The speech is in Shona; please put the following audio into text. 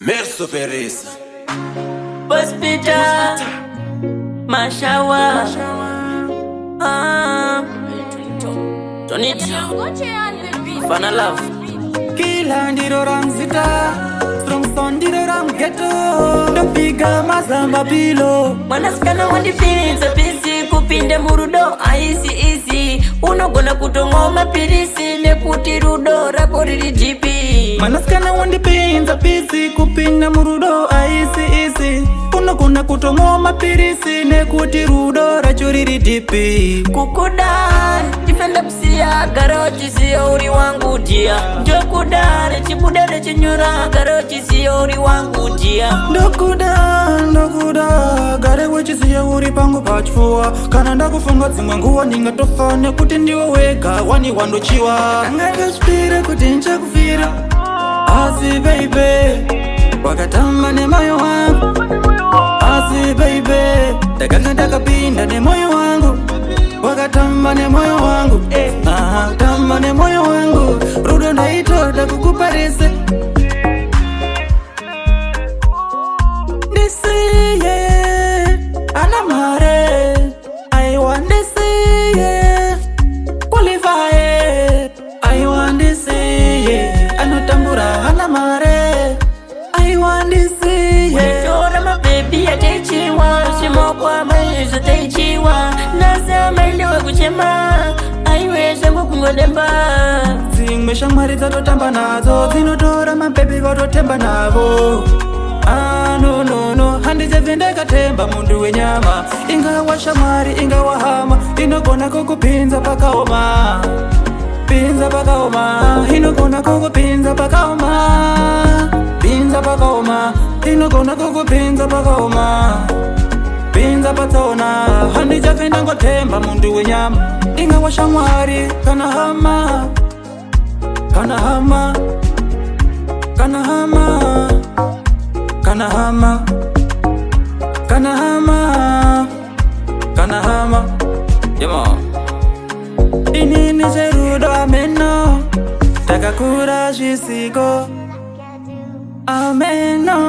Merso Pereza Hospital Mashawa Tonit Fana Love Kila ndiro ramzita Strong son ndiro ramgeto Ndopiga mazamba pilo Mwanasikana wandipinza pisi kupinde murudo aisi isi Unogona kutongoma pirisi nekuti rudo rako riri jipi Mwanasikana wandipinza pisi kupinde murudo aisi isi Unogona kutongoma pirisi nekuti rudo racho riri dipi Kukuda Defenda psia garochi siyo uri wangu dia Ndokudare chibudare chinyura garochi siyo uri wangu dia Ndokuda gare wechisiya uri pangu pachfuwa Kana ndakufunga dzimwe nguwa ndingatofane kuti ndiwe wega wani wandochiwa Kangatosvira kuti nchakufira Asi baby wakatamba nemoyo wangu Asi baby ndakanga ndakapinda nemoyo wangu Wakatamba nemoyo wangu tamba nemoyo wangu Rudo ndaitoda kukuparise Kwa maizo taichiwa Nasa mailiwe kuchema Aiweza kukungodemba Zingwe shamari zatotamba nazo Zinotora mapepi vatotemba navo no Handijevindeka temba mundu wenyama Ingawa shamari ingawa hama Inogona kukupinza pakaoma Pinza pakaoma Inogona kukupinza pakaoma Pinza pakaoma Inogona kukupinza pakaoma Pinza patona handijavenda ngotemba mundu wenyama Ingawa shamwari kana hama Kana hama Kana hama Kana hama Kana hama Kana hama Yama Inini zerudo ameno Takakura jisigo Ameno